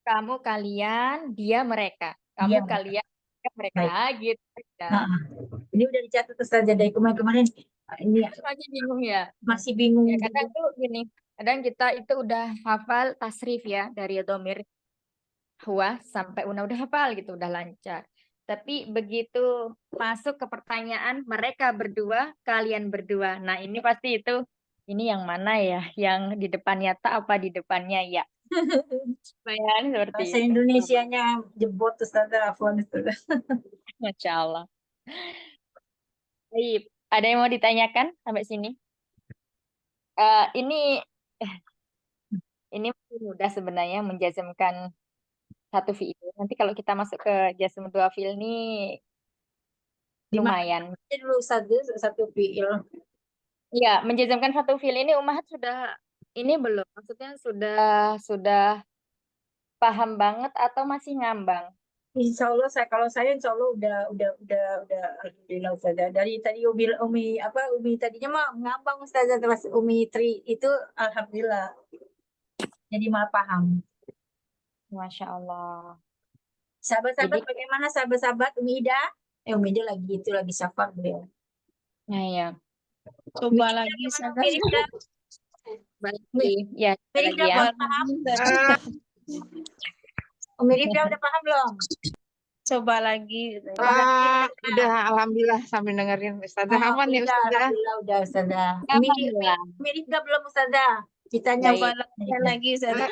kamu kalian, dia mereka. Kamu Iya, kalian, dia, mereka. baik. Gitu. Ya. Nah, ini udah dicatat Ustazah dari kemarin-kemarin. Ini Masih bingung ya. masih bingung. Ya kadang tuh gini, kadang kita itu udah hafal tasrif ya dari domir huwa sampai una udah hafal gitu, udah lancar. Tapi begitu masuk ke pertanyaan mereka berdua, kalian berdua. Nah ini pasti itu, ini yang mana ya? Yang di depannya tak apa di depannya ya? Bayang seperti Bahasa itu. Indonesianya jebot Ustazah, afwan Ustazah. Masya Allah. Baik, ada yang mau ditanyakan sampai sini? Ini ini masih mudah sebenarnya menjazmkan satu fiil. Nanti kalau kita masuk ke jazm dua fiil ini Di mana lumayan. aja dulu Ustazah satu fiil. Ya, menjazmkan satu fiil ini Ummahat sudah ini belum? Maksudnya sudah paham banget atau masih ngambang? Insya Allah kalau saya Insya Allah udah Alhamdulillah Ustazah. Dari tadi Umi tadinya mah ngambang Ustazah terus Umi Tri itu Alhamdulillah jadi malah paham. Masya Allah. Sahabat-sahabat Jadi, bagaimana sahabat-sahabat Umi Ida? Umi Ida lagi safar beliau. nah ya, coba Umi Ida lagi, gimana Ustazah. Umi Ida? balik Umi ya Umi lagi Ida ya. belum paham? Umi Ida udah paham belum? Coba lagi. Coba lagi Udah alhamdulillah sambil dengerin Ustazah aman ya Ustazah. Alhamdulillah udah Ustazah. Aman ya. Umi Ida belum Ustazah. Ditanya Baik. Coba lagi, Ustazah.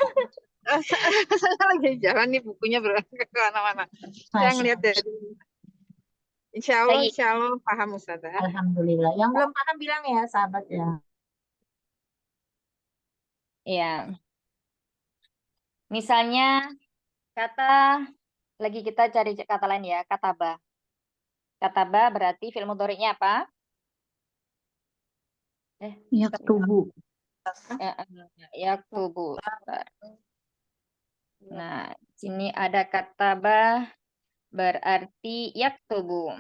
Saya lagi jalan nih bukunya berangkat ke mana-mana. Saya ngeliat dari Insya Baik. Allah paham Ustazah. Alhamdulillah. Yang belum paham bilang ya sahabat ya. Ya. Misalnya kata lagi kita cari kata lain ya, kataba. Kataba berarti fi'il mudhari'nya apa? Yaktubu. Yaktubu. Nah, sini ada kataba berarti yaktubu.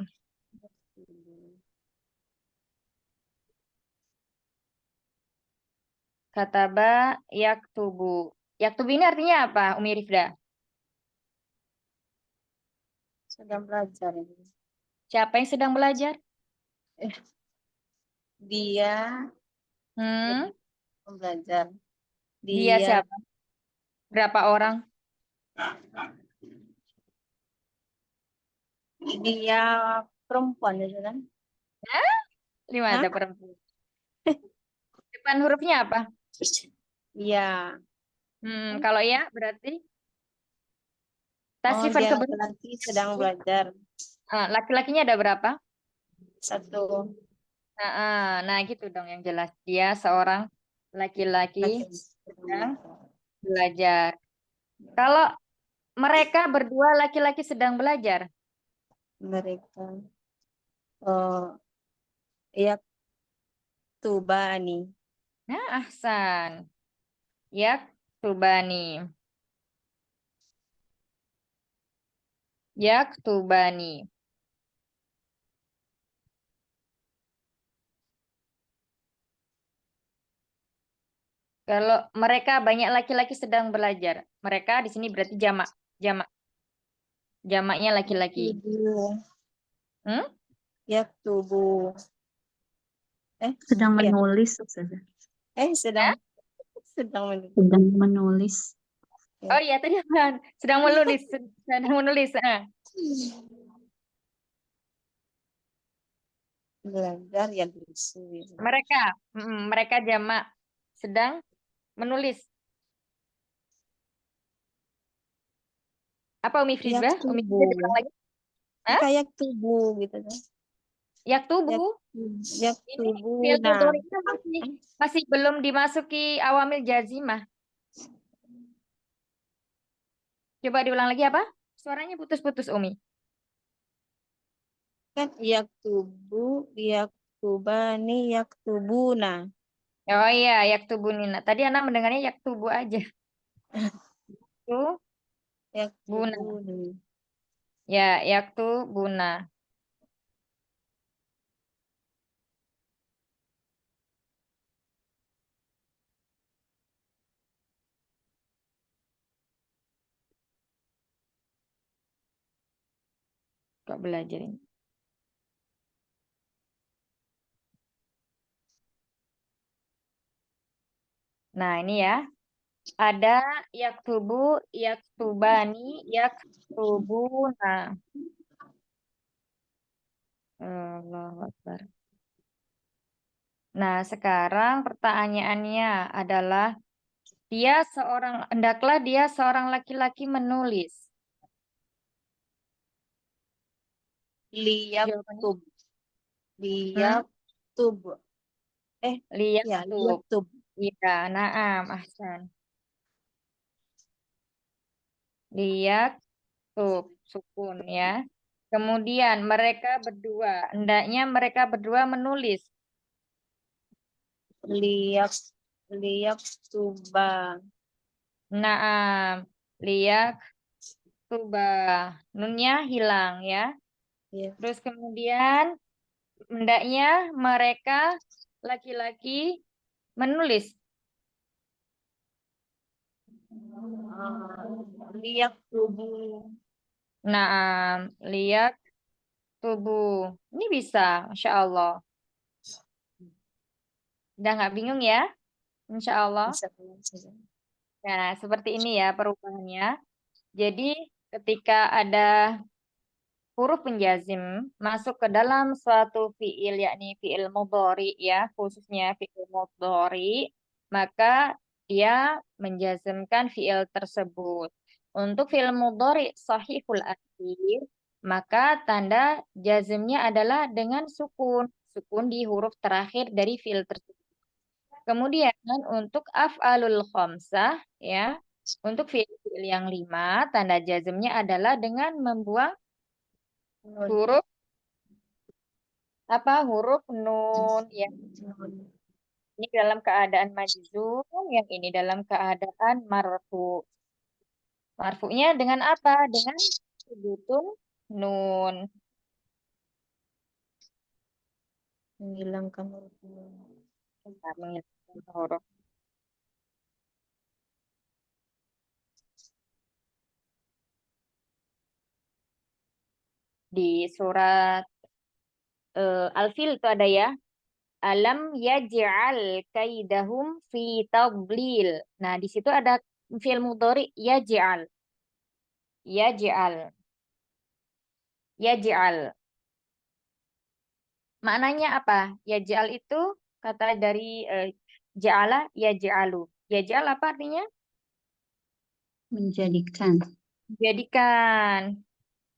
Kataba yaktubu. Yaktubu ini artinya apa, Umi Rifda? Sedang belajar. Siapa yang sedang belajar? Dia Hmm? belajar. Dia siapa? Berapa orang? Dia perempuan ya kan? Lima Hah? ada perempuan. Depan hurufnya apa? Iya. Kalau ya berarti Oh, tasrifan dia keberapa? laki-laki sedang belajar. Laki-lakinya ada berapa? 1 Nah, gitu dong yang jelas. Dia seorang laki-laki laki sedang belajar. Kalau mereka berdua laki-laki sedang belajar, mereka. Oh, ya tubani. nah ahsan. Yaktubani. Yaktubani. Kalau mereka banyak laki-laki sedang belajar, mereka di sini berarti jamak, jamak, jamaknya laki-laki. Tubuh. Hmm? Ya tubuh. Sedang Iya. menulis, Ustazah. Sedang menulis. Sedang menulis. Oh iya tadi apaan? Sedang menulis, sedang menulis. Belajar ya tulis. Mereka jamak sedang menulis. Apa Umi Frizbah? Umi Frizbah diulang lagi. Hah? Kayak tubuh gitu kan. Yaktubu. Ya Ini tubuh. fi'il Nah, mudhari'nya masih belum dimasuki awamil jazimah. Coba diulang lagi apa? Suaranya putus-putus Umi. kan yak tubuh, yak tubani, yak tubuna. Oh iya, yaktubunina. Tadi anak mendengarnya yaktubu aja. Tuh, Yak buna. tubuni. Ya, yaktubuna. Kok belajar ini? Nah, ini ya. Ada yaktubu, yaktubani, yaktubuna. Allahu Akbar. Nah, sekarang pertanyaannya adalah hendaklah dia seorang laki-laki menulis. Liyak Jawabannya? tub. Liyak tub. Liyak Ya, liyak tub. Iya, naam, ahsan. Liyak sukun ya. Kemudian hendaknya mereka berdua menulis. Liyak tuba. Naam, liyak tuba. Nunnya hilang ya. Ya. Terus kemudian hendaknya mereka laki-laki menulis. Liyak tubuh. Naam, liyak tubuh. Ini bisa, Masya Allah. Udah nggak bingung ya? Insya Allah. Bisa. Nah, seperti ini ya perubahannya. Jadi, ketika ada huruf penjazim masuk ke dalam suatu fiil, yakni fiil mudhari ya, khususnya fiil mudhari, maka dia menjazmkan fiil tersebut. Untuk fiil mudhari sahihul akhir, maka tanda jazmnya adalah dengan sukun. Sukun di huruf terakhir dari fiil tersebut. Kemudian untuk af'alul khamsah ya, untuk fiil yang 5 tanda jazmnya adalah dengan membuang huruf huruf nun ya. Ini dalam keadaan majzum, yang ini dalam keadaan marfu. Marfunya dengan apa? Dengan sebutun nun. Menghilangkan huruf. Nah, menghilangkan huruf. Di surat Al-Fil itu ada ya. Alam yaj'al kaidahum fi tadlil. Nah, di situ ada fi'il mudhari yaj'al. Yaj'al. yaj'al. Maknanya apa? Yaj'al itu kata dari ja'ala yaj'alu. Yaj'al apa artinya? Menjadikan. Menjadikan.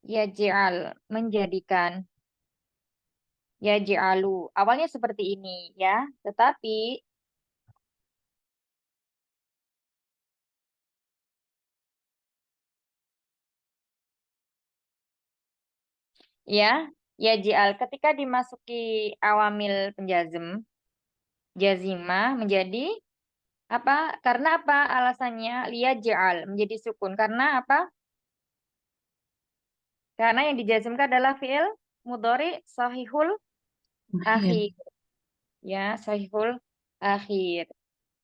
Yaj'al, menjadikan. Yaj'alu. Awalnya seperti ini ya, tetapi ya, yaj'al ketika dimasuki awamil penjazm, jazimah menjadi apa? Karena apa? Alasannya liyaj'al menjadi sukun. Karena apa? Karena yang dijazmkan adalah fi'il mudhari sahihul Akhir. akhir. Ya, sahihul akhir.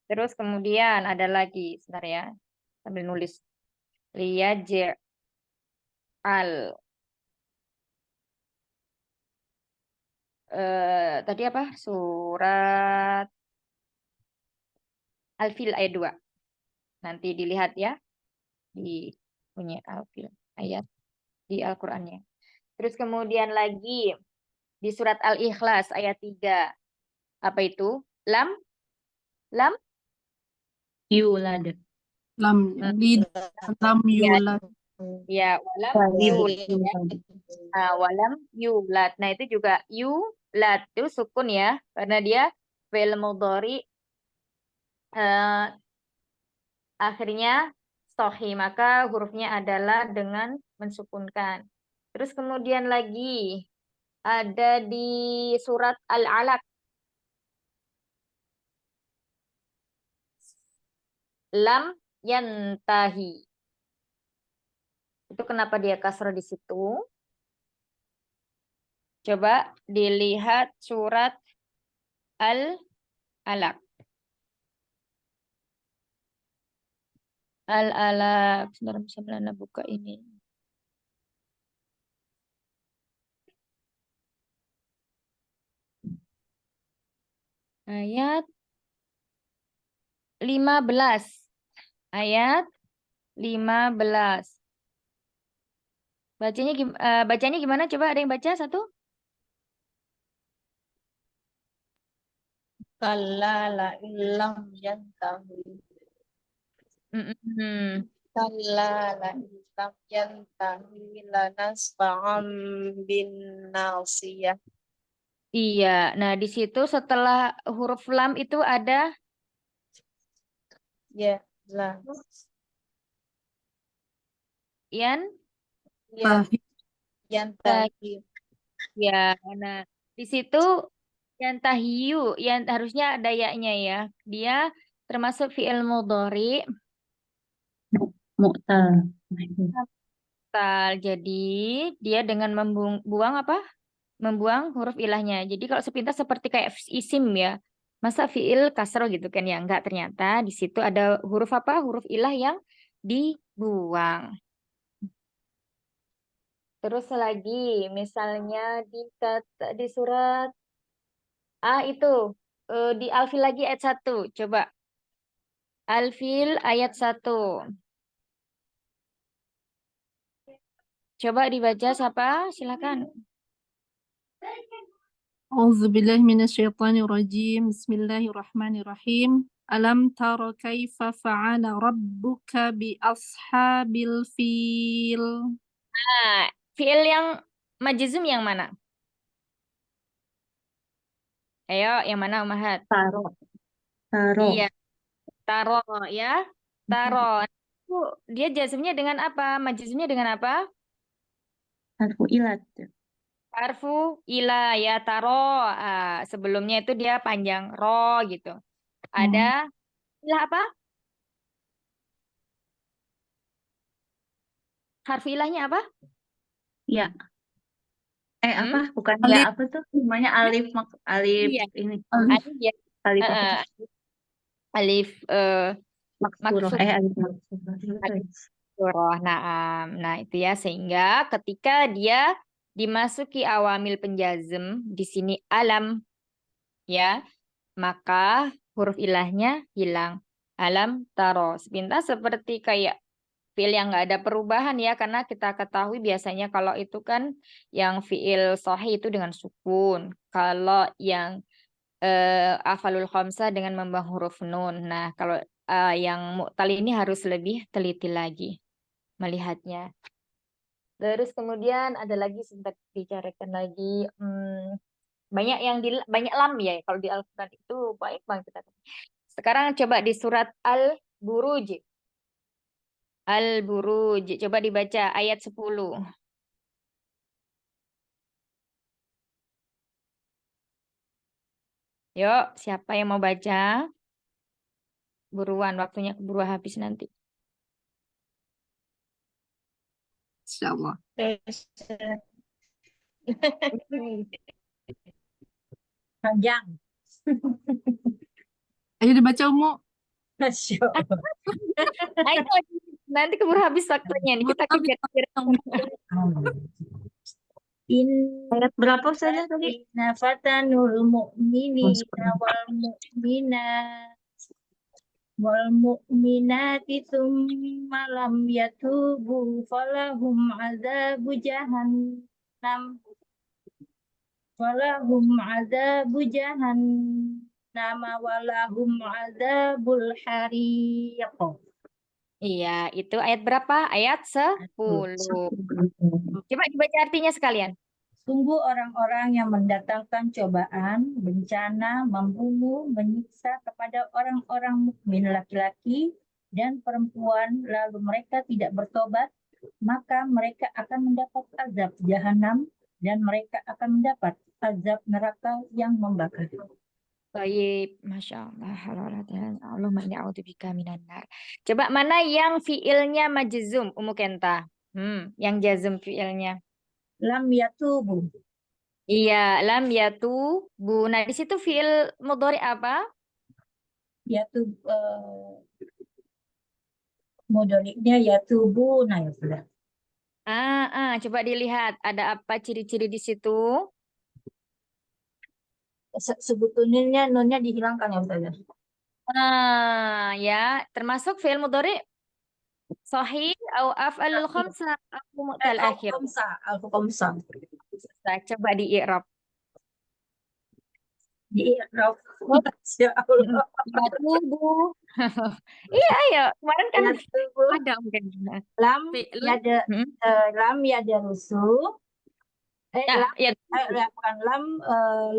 Terus kemudian ada lagi, sebentar ya, sambil nulis. Liyaj'al. Tadi apa? Surat Al-Fil ayat 2. Nanti dilihat ya di punya Al-Fil ayat di Al-Qur'annya. Terus kemudian lagi di surat Al-Ikhlas ayat 3. Apa itu? Lam? Lam? Yulad. Lam Hmm. yulid, lam Ya, yulad. ya, walam yulad. Ya. Nah, walam yulad. Nah, itu juga yulad itu sukun ya, karena dia fi'il mudhari eh, akhirnya sohi, maka hurufnya adalah dengan mensukunkan. Terus kemudian lagi ada di surat Al-Alaq. Lam yantahi. Itu kenapa dia kasroh di situ? Coba dilihat surat Al-Alaq. Al-Alaq. Sebentar, bisa Melana buka ini. Ayat 15. Ayat 15. Bacanya gimana? Coba ada yang baca satu? Kalla la illam yantahi. Mm-mm. Kalla la illam yantahi lanasfa'an bin nasiyah. Iya. Nah, di situ setelah huruf lam itu ada Ya lah. yan. Ya Tahi. yantahi. Ya, nah di situ yang tahiyu, yang harusnya ada ya-nya ya. Dia termasuk fi'il mudhari. Mu'tal. Jadi dia dengan membuang apa? Membuang huruf ilahnya. Jadi kalau sepintas seperti kayak isim ya. Masa fi'il kasroh gitu kan ya? Enggak, ternyata di situ ada huruf apa? Huruf ilah yang dibuang. Terus lagi misalnya di surat itu di Al-Fil lagi ayat 1. Coba Al-Fil ayat 1. Coba dibaca siapa? Silakan. A'udzu billahi minasyaitonir rajim. Bismillahirrahmanirrahim. Alam tara kaifa fa'ala rabbuka bi ashabil fil? Nah, fi'il yang majzum yang mana? Ayo, yang mana Umahat? Taro. Taro. Iya, taro ya. Taro. Itu dia jazmnya dengan apa? Majzumnya dengan apa? Harfu ilat. Harfu ila ya taro. Sebelumnya itu dia panjang ro gitu. Ada ilah apa? Harfu ilahnya apa? Ya. Hmm? Apa? Bukan Alif. ya, apa tuh? Namanya alif. Alif Iya. ini. Alif. Alif ya. Alif apa Eh, tuh? Alif Maksurah. maksud Alif maksurah. surah. Nah, itu ya sehingga ketika dia dimasuki awamil penjazm di sini alam ya, maka huruf ilahnya hilang. Alam taro. Sepintas seperti kayak fiil yang nggak ada perubahan ya, karena kita ketahui biasanya kalau itu kan yang fiil sahih itu dengan sukun. Kalau yang afalul khamsah dengan membuang huruf nun. Nah, kalau yang mu'tal ini harus lebih teliti lagi melihatnya. Terus kemudian ada lagi sebentar dicarikan lagi. Banyak yang banyak lam ya. Kalau di Al-Quran itu baik banget kita. Sekarang coba di surat Al-Buruj. Al-Buruj. Coba dibaca ayat 10. Yuk, siapa yang mau baca? Buruan, waktunya keburu habis nanti. Insyaallah. Panjang. Ayo dibaca Umu. Masya Allah. Nah, itu nanti keburu habis waktunya nih. Kita kejar-kejar. Ayat berapa saja tadi? Inna fatanul mu'minina wal mu'minat wal mu'minati tsumma lam yatubu falahum azabu jahannam walahum azabul hariq. Iya, itu ayat berapa? Ayat 10. Coba dibaca artinya sekalian. Sungguh orang-orang yang mendatangkan cobaan, bencana, membunuh, menyiksa kepada orang-orang mukmin laki-laki dan perempuan, lalu mereka tidak bertobat, maka mereka akan mendapat azab jahanam dan mereka akan mendapat azab neraka yang membakar. Baik, Masya Allah. Allahumma inni a'udzubika minan nar. Coba mana yang fiilnya majzum, Umu Kenta? Yang jazm fiilnya. Lam yatubu, Iya, lam yatubu. Nah, di situ fiil mudhari apa? yatub mudhari'nya yatubu, nah ya sudah. Coba dilihat ada apa ciri-ciri di situ? Sebetulnya nunnya dihilangkan ya Ustazah. Ya, termasuk fiil mudhari sahih atau af'alul khamsah atau mu'tal akhir. Al-Khamsa. Nah, coba di i'rab. Di i'rab. Masya Allah. Yatubu. Iya, ayo. Kemarin kan Yatubu. ada mungkin. Lam Fi'lun. yada lam yada rusu. Ya, Bukan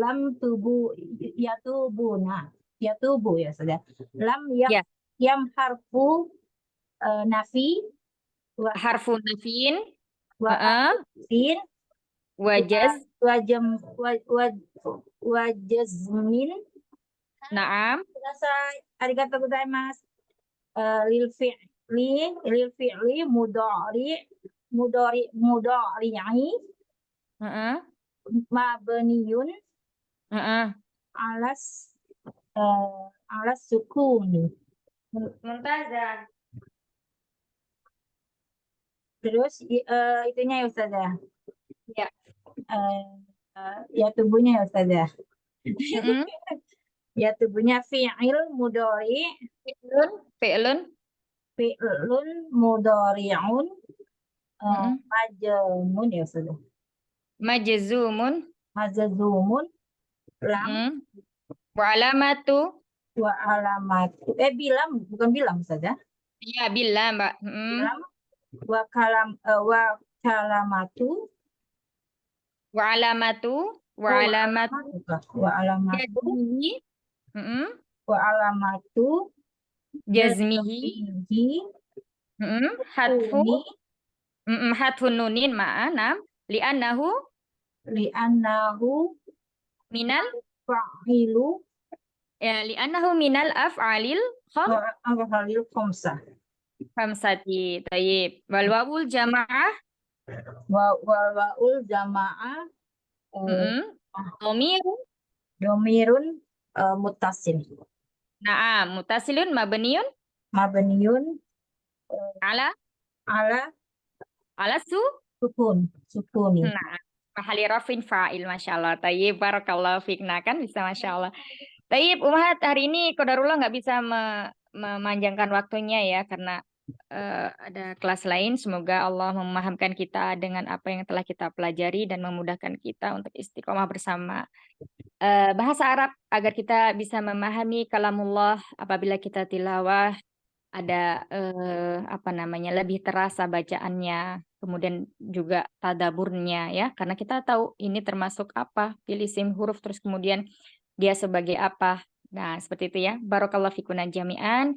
lam tubu yatubuna. Yatubu ya sudah. Lam Ya. yam harfu nafi harfu nafin, wa fin wajaz, wajazmin. na'am, Selesai. Arigatou gozaimasu. Lil fi'li mudhari'i mabniyun alas sukuni. Mumtazah. Terus itunya ya Ustazah. Ya. Ya tubuhnya ya Ustazah. Mm-mm. Ya tubuhnya fi'il mudhari. Fi'lun mudhari'un majzumun ya Ustazah. majzumun, Majzumun lam wa alamatu, wa alamatu. Bilam bukan bilam Ustazah. ya billah Mbak. Bilam wa kalamatu Wa alamatu jazmihi, wa alamatu jazmihi, hatfu hatfun nunin ma'ana li'annahu minal fa'ilu li'annahu minal af'alil af'alil khamsah. khamsati. Tayyib. Wal wawul jamaah Wa'ul jamaah domirun muttasil. Na'am, mutasilun mabniun Mabniyun ala sukuni. Nah, mahali rafin fa'il, Masya Allah. Tayyib, barakallahu fikna, kan bisa Masya Allah. Tayyib, Umahat, hari ini Qadarullah nggak bisa memanjangkan waktunya ya, karena ada kelas lain. Semoga Allah memahamkan kita dengan apa yang telah kita pelajari dan memudahkan kita untuk istiqomah bersama bahasa Arab agar kita bisa memahami kalamullah apabila kita tilawah ada lebih terasa bacaannya, kemudian juga tadaburnya ya, karena kita tahu ini termasuk apa, pilih isim huruf terus kemudian dia sebagai apa. Nah, seperti itu ya. Barakallahu fikuna jami'an.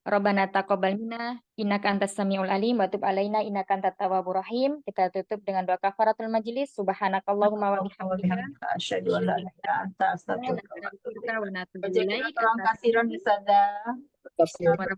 Rabbana taqabbal minna innaka antas samiul alim wa tub alaina innaka antat tawwabur rahim. Kita tutup dengan doa kafaratul majlis. Subhanakallahumma wa bihamdika Asyhadu an la ilaha illa anta astaghfiruka wa atubu ilaik. wa natubu ilaik. Jazakallahu khairan Ustazah. Assalamualaikum